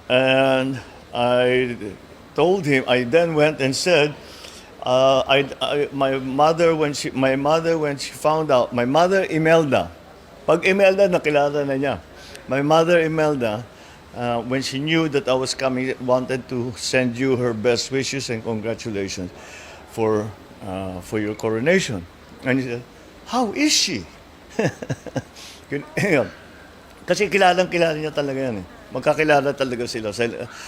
And I told him, I then went and said, my mother when she found out, my mother Imelda, pag Imelda nakilala na niya. My mother Imelda, when she knew that I was coming, wanted to send you her best wishes and congratulations for your coronation. And he said, how is she? Kasi kilala niya talaga yan eh. Magkakilala talaga sila.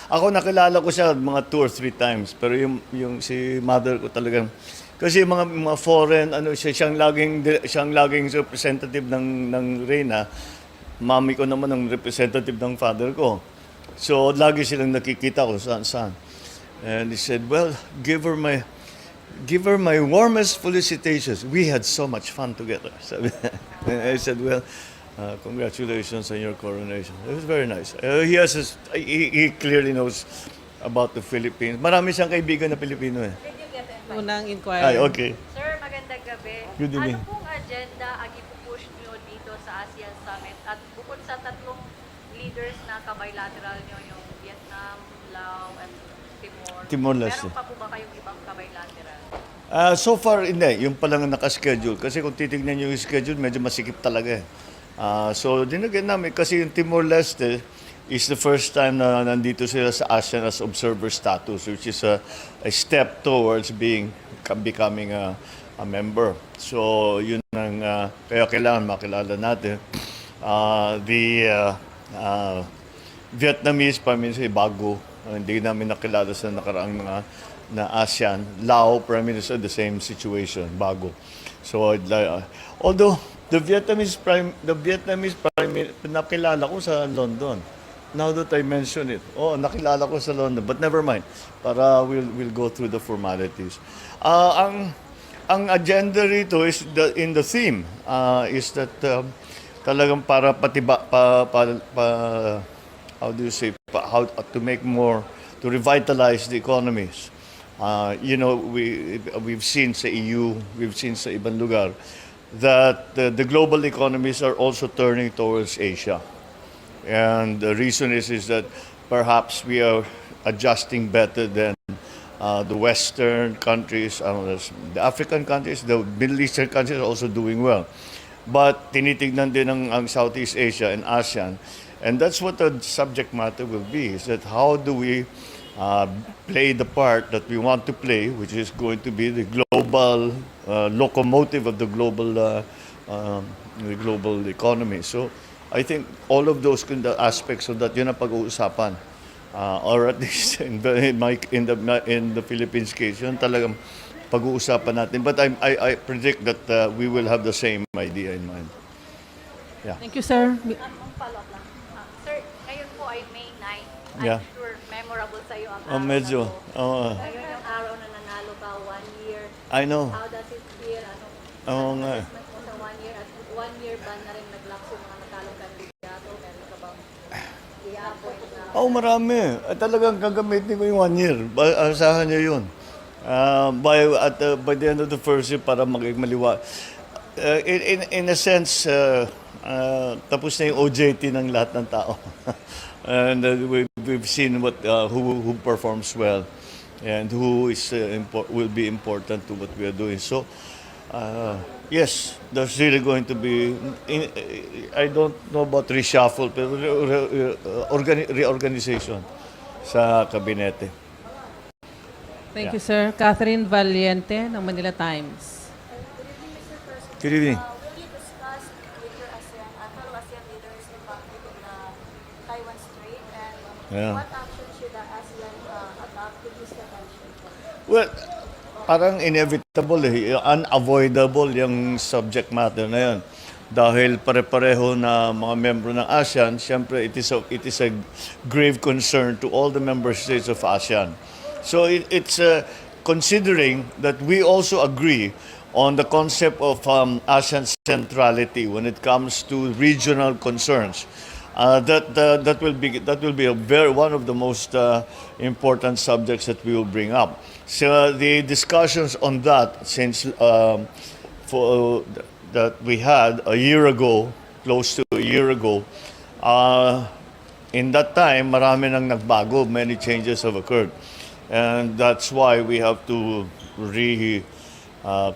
Ako nakilala ko siya mga 2 or 3 times. Pero yung si mother ko talagang, kasi mga foreign, siyang laging representative ng Reyna. Mami ko naman ang representative ng father ko. So lagi silang nakikita ko saan. And he said, well, give her my warmest felicitations. We had so much fun together. And I said, well, congratulations on your coronation. It was very nice. He clearly knows about the Philippines. Marami siyang kaibigan na Pilipino eh. Did you get invited? Unang inquiry. Ay, okay. Sir, magandang gabi. Good evening. Ano pong agenda ang ipupush nyo dito sa ASEAN Summit? At bukod sa tatlong leaders na kabilateral nyo, yung Vietnam, Laos, at Timor-Leste. meron pa po ba kayong ibang kabilateral? So far, hindi. Yung pa lang ang nakaschedule. Kasi kung titignan nyo yung schedule, medyo masikip talaga eh. So, dinagyan namin. Kasi yung Timor-Leste is the first time na nandito sila sa ASEAN as observer status, which is a step towards becoming a member. So, yun ang kaya kailangan makilala natin. The Vietnamese Prime Minister, bago. Hindi namin nakilala sa nakaraang na ASEAN. Lao Prime Minister, the same situation, bago. So, although the Vietnamese Prime Minister, nakilala ko sa London. Now that I mention it, nakilala ko sa London, but never mind. Para we'll go through the formalities. Ang agenda rito is in the theme is that talagang para how do you say, how to make more, to revitalize the economies. We've seen sa EU, we've seen sa ibang lugar, that the global economies are also turning towards Asia. And the reason is that perhaps we are adjusting better than the Western countries, the African countries, the Middle Eastern countries are also doing well. But tinitignan din ang Southeast Asia and ASEAN. And that's what the subject matter will be, is that how do we play the part that we want to play, which is going to be the global locomotive of the global economy. So I think all of those aspects of that, yun ang pag-uusapan. Or at least in the Philippines case, yun talagang pag-uusapan natin. But I predict that we will have the same idea in mind. Yeah. Thank you, sir. Ang follow-up lang. Sir, ngayon po ay May 9. Yeah. I'm sure memorable sa iyo ang araw Medyo. na to. Ngayon yung araw na nanalo ka, 1 year. I know. How does it feel? Nga. Assessment mo sa 1 year? At 1 year ba na rin nag-lock yung mga natalong kandidato? Meron ka bang i-appoint na? Marami. Talagang gagamitin ko yung 1 year. Asahan niyo yun. By the end of the first year, para maging maliwa. In a sense, tapos na yung OJT ng lahat ng tao. And we've seen who performs well and who is will be important to what we are doing. So, yes, there's really going to be, I don't know about reshuffle, pero reorganization sa kabinete. Thank you, sir. Catherine Valiente ng Manila Times. Good evening. Will you discuss with your fellow ASEAN leaders the conflict in the Taiwan Strait and what action should the ASEAN adopt to ease the tension? Well, parang inevitable unavoidable yung subject matter na yun. Dahil pare-pareho na mga membro ng ASEAN, siyempre it is a grave concern to all the member states of ASEAN. So it's considering that we also agree on the concept of ASEAN centrality when it comes to regional concerns. That will be one of the most important subjects that we will bring up. So the discussions on that that we had a year ago, close to a year ago, in that time, marami nang nagbago, many changes have occurred. And that's why we have to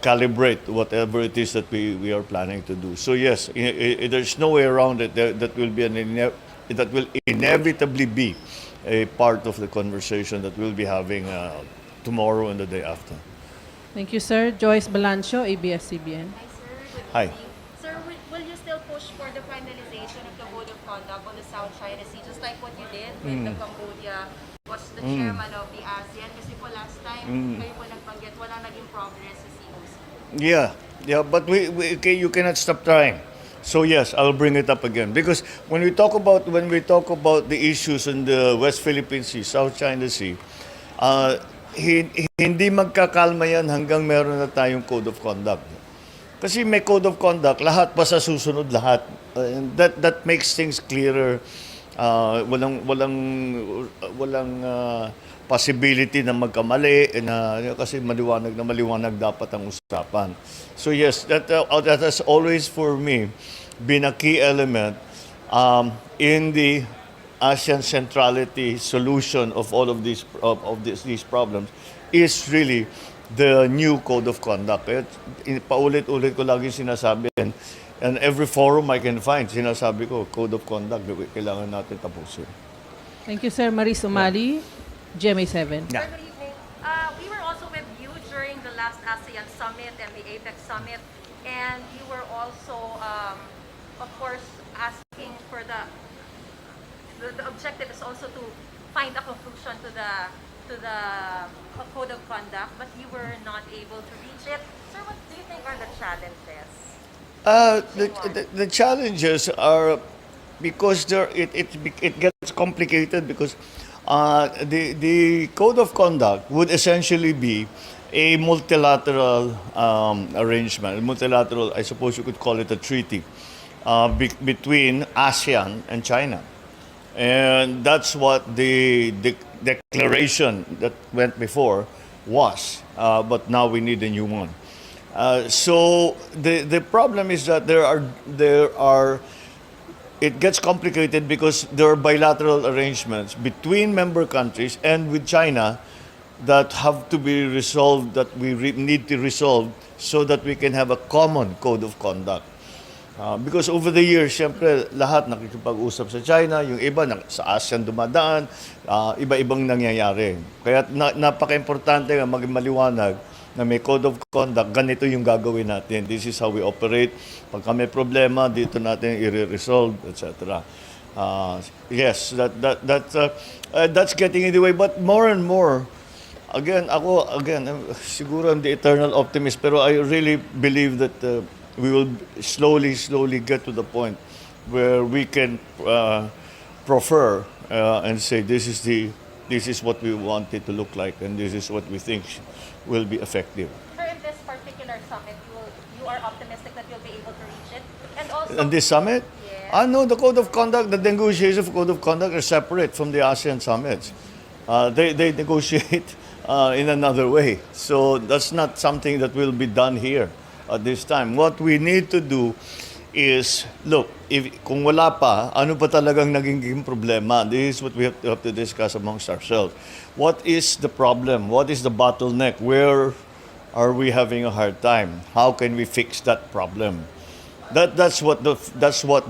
calibrate whatever it is that we are planning to do. So yes, there's no way around it. That will be that will inevitably be a part of the conversation that we'll be having tomorrow and the day after. Thank you, sir. Joyce Balancio, ABS-CBN. Hi, sir. Good Hi. evening. Sir, will you still push for the finalization of the code of conduct on the South China Sea, just like what you did with the Cambodia, was the chairman of the ASEAN? Kasi po last time, kayo po nagbanggit, wala naging progress sa COC. Yeah, but okay, you cannot stop trying. So yes, I'll bring it up again because when we talk about the issues in the West Philippine Sea, South China Sea, hindi magkakalma yan hanggang meron na tayong code of conduct. Kasi may code of conduct, lahat pa sa susunod lahat. And that makes things clearer. Walang possibility na magkamali kasi maliwanag dapat ang usapan. So yes, that has always for me been a key element in the ASEAN centrality solution of all of these problems is really the new code of conduct. Paulit-ulit ko lagi sinasabi and every forum I can find, sinasabi ko, code of conduct, kailangan natin tapusin. Thank you, sir. Maris Umali, GMA7. Yeah. Good evening. We were also with you during the last ASEAN Summit and the APEC Summit, and you were also, of course, asking for the objective is also to find a conclusion to the code of conduct, but you were not able to reach it. Sir, what do you think are the challenges? The challenges are because it gets complicated because the code of conduct would essentially be a multilateral arrangement, multilateral, I suppose you could call it a treaty between ASEAN and China. And that's what the declaration that went before was, but now we need a new one. So the problem is that there are it gets complicated because there are bilateral arrangements between member countries and with China that have to be resolved, that we need to resolve so that we can have a common code of conduct. Because over the years, siyempre, lahat nakikipag-usap sa China, yung iba sa ASEAN dumadaan, iba-ibang nangyayari. Kaya napaka-importante nga maging maliwanag na may code of conduct, ganito yung gagawin natin. This is how we operate. Pagka may problema, dito natin i-resolve, etc. Yes, that's getting in the way. But more and more, again, siguro I'm the eternal optimist, pero I really believe that we will slowly get to the point where we can proffer and say this is what we want it to look like and this is what we think will be effective. Sir, in this particular summit, you are optimistic that you'll be able to reach it? And also, And this summit? Yes. No, the code of conduct, the negotiations of code of conduct are separate from the ASEAN summits. They negotiate in another way. So that's not something that will be done here at this time. What we need to do is, look, kung wala pa, ano pa talagang naging problema? This is what we have to discuss amongst ourselves. What is the problem? What is the bottleneck? Where are we having a hard time? How can we fix that problem? That's what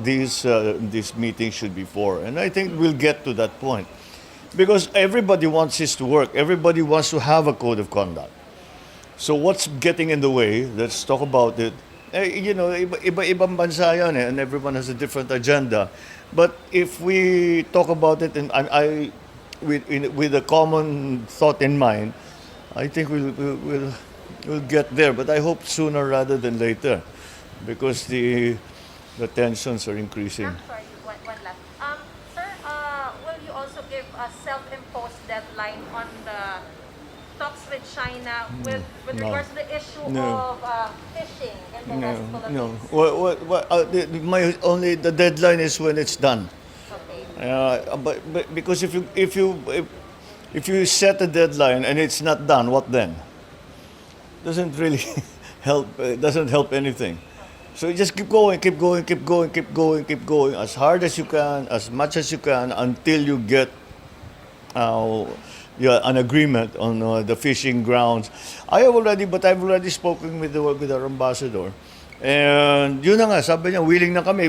these meetings should be for. And I think we'll get to that point. Because everybody wants this to work. Everybody wants to have a code of conduct. So what's getting in the way? Let's talk about it. Iba-ibang bansa yan and everyone has a different agenda. But if we talk about it and with a common thought in mind, I think we'll get there. But I hope sooner rather than later, because the tensions are increasing. I'm sorry, one last. Sir, will you also give a self-imposed deadline on the talks with China with No. regards to the issue No. of fishing in the West No. Philippines? The deadline is when it's done. Okay. But because if you set a deadline and it's not done, what then? Doesn't really help. It doesn't help anything. So you just keep going, keep going, keep going, keep going, keep going as hard as you can, as much as you can, until you get an agreement on the fishing grounds. I've already spoken with our ambassador. And yun na nga, sabi niya, willing na kami,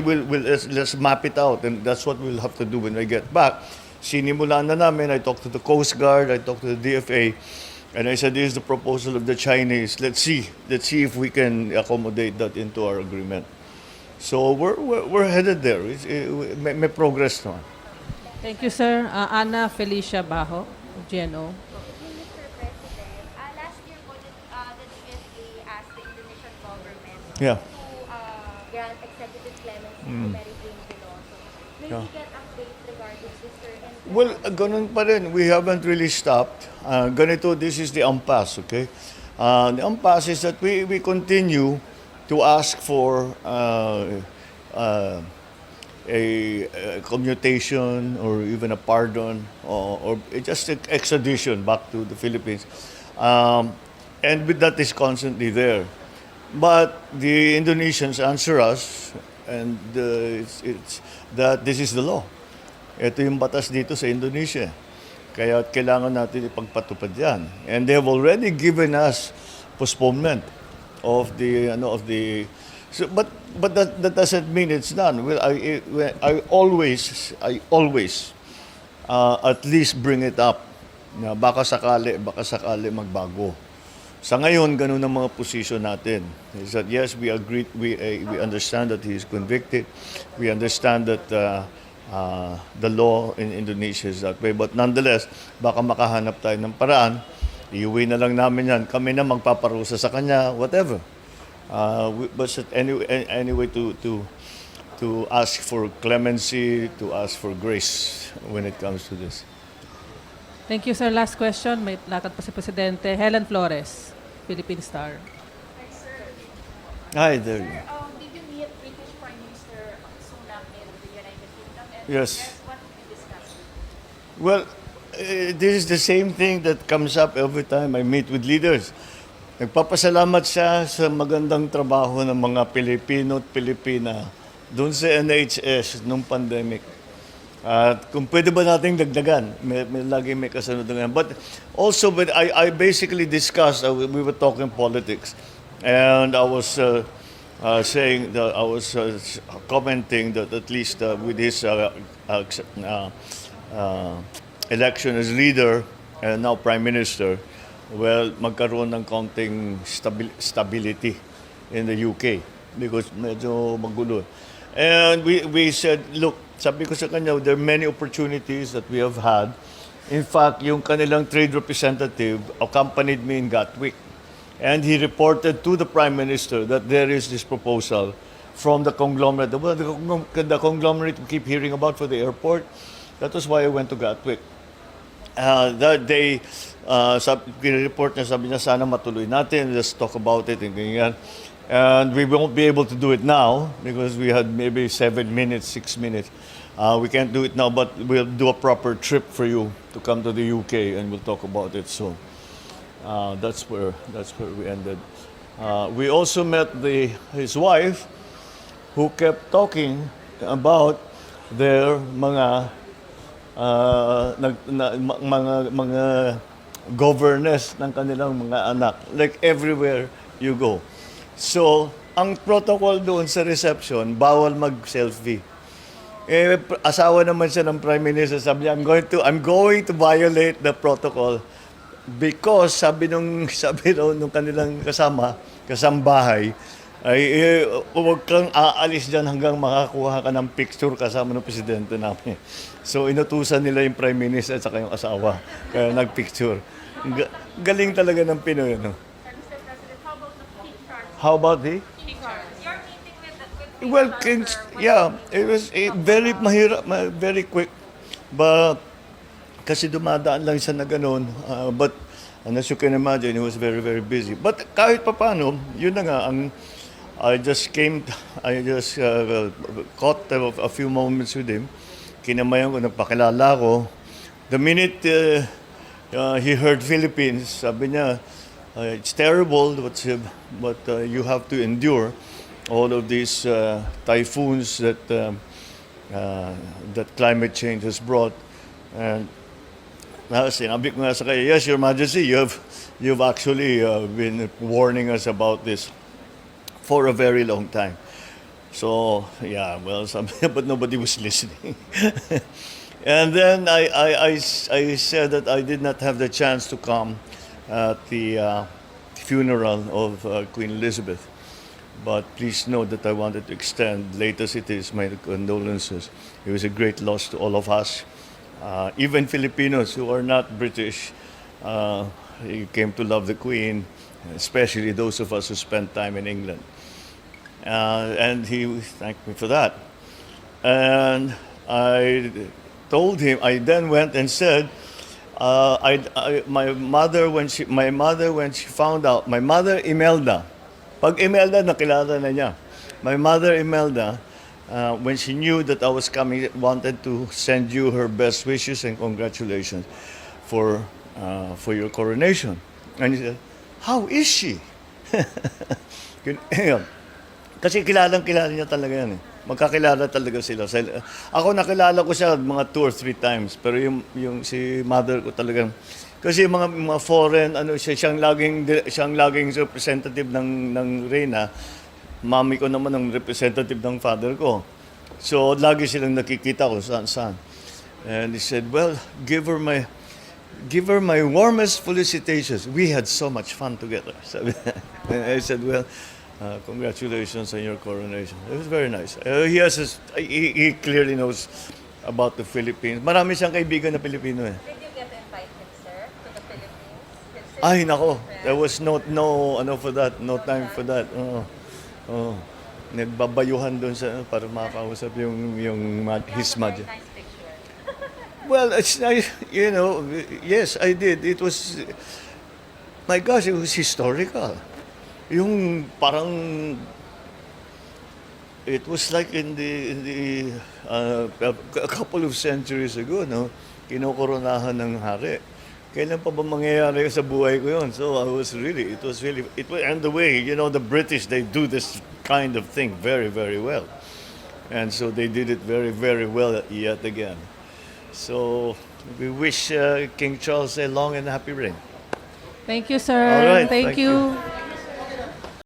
let's map it out. And that's what we'll have to do when I get back. Sinimulan na namin, I talked to the Coast Guard, I talked to the DFA, and I said, this is the proposal of the Chinese. Let's see if we can accommodate that into our agreement. So we're headed there. May progress naman. Thank you, sir. Ana Felicia Bajo, GNO. Mr. President, last year po, the DFA asked the Indonesian government Yeah. to grant executive clemency to Mary Jane Veloso. May we get updates regarding this, sir? And Well, ganun pa rin. We haven't really stopped. Ganito, this is the impasse, okay? The impasse is that we continue to ask for a commutation or even a pardon or just an extradition back to the Philippines. And with that is constantly there. But the Indonesians answer us and it's that this is the law. Ito yung batas dito sa Indonesia. Kaya kailangan natin ipagpatupad yan. And they have already given us postponement of the so, but that doesn't mean it's done. Well, I always at least bring it up na baka sakali magbago. Sa ngayon, ganun ang mga posisyon natin. Is that yes, we agree, we understand that he is convicted. We understand that the law in Indonesia is that way. But nonetheless, baka makahanap tayo ng paraan. Iuwi na lang namin yan. Kami na magpaparusa sa kanya, whatever. But anyway, to ask for clemency, to ask for grace when it comes to this. Thank you, sir. Last question. May lakad pa si Presidente. Helen Flores, Philippine Star. Hi, there you go. Did you meet British Prime Minister Sunak in the United Kingdom? And Yes. what did you discuss? Well, this is the same thing that comes up every time I meet with leaders. Nagpapasalamat siya sa magandang trabaho ng mga Pilipino at Pilipina doon sa NHS nung pandemic. At kung pwede ba nating dagdagan, lagi may kasunod na yan. But also, I basically discussed, we were talking politics. And I was saying that I was commenting that at least with his election as leader and now Prime Minister, well, magkaroon ng konting stability in the UK because medyo magulo. And we said, look, sabi ko sa kanya, there are many opportunities that we have had. In fact, yung kanilang trade representative accompanied me in Gatwick. And he reported to the Prime Minister that there is this proposal from the conglomerate. The conglomerate we keep hearing about for the airport. That was why I went to Gatwick. That day, report niya, sabi niya, sana matuloy natin, let's talk about it, and ganyan. And we won't be able to do it now because we had maybe 7 minutes, 6 minutes. We can't do it now, but we'll do a proper trip for you to come to the UK and we'll talk about it soon. That's where we ended. We also met his wife, who kept talking about their mga governess ng kanilang mga anak, like everywhere you go. So, ang protocol doon sa reception, bawal mag-selfie. Asawa naman siya ng Prime Minister, sabi niya, I'm going to violate the protocol because sabi nung kanilang kasambahay, ay huwag kang aalis dyan hanggang makakuha ka ng picture kasama ng presidente namin. So, inutusan nila yung Prime Minister at saka yung asawa. Kaya nagpicture. Galing talaga ng Pinoy, no? Mr. President, how about the peak charge? How about the? Peak charge. Your meeting with Well, Binulgar, sir, yeah, it was very mahirap, very quick. But kasi dumadaan lang siya na ganun. But as you can imagine, he was very, very busy. But kahit papano, yun na nga, I just caught a few moments with him. Kinamayan ko, nagpakilala ko. The minute he heard Philippines, sabi niya, it's terrible, but you have to endure. all of these typhoons that climate change has brought. And sinabi ko nga sa kanya, yes, Your Majesty, you've actually been warning us about this for a very long time. So, yeah, well, but nobody was listening. And then I said that I did not have the chance to come at the funeral of Queen Elizabeth. But please know that I wanted to extend, late as it is, my condolences. It was a great loss to all of us. Even Filipinos who are not British came to love the Queen, especially those of us who spent time in England. And he thanked me for that. And I told him, I then went and said, my mother when she found out, my mother Imelda, pag Imelda nakilala na niya. My mother Imelda, when she knew that I was coming, wanted to send you her best wishes and congratulations for your coronation. And he said, how is she? Kasi kilala niya talaga yan eh. Magkakilala talaga sila. Ako nakilala ko siya mga 2 or 3 times, pero yung si mother ko talagang, kasi mga foreign, siyang laging representative ng Reyna. Mami ko naman ang representative ng father ko. So lagi silang nakikita ko saan. And he said, well, give her my warmest felicitations. We had so much fun together. And I said, well, congratulations on your coronation. It was very nice. He clearly knows about the Philippines. Marami siyang kaibigan na Pilipino eh. Did you get invited, sir, to the Philippines? Ay, nako. There was no time for that. Nagbabayuhan doon sa para makausap his majesty. Nice picture. Well, it's nice, yes, I did. It was, my gosh, it was historical. Yung parang, it was like in the a couple of centuries ago, no? Kinokoronahan ng hari. Kailan pa ba mangyayari sa buhay ko yun? So it was and the way, the British, they do this kind of thing very, very well. And so they did it very, very well yet again. So we wish King Charles a long and happy reign. Thank you, sir. All right, Thank thank you. you.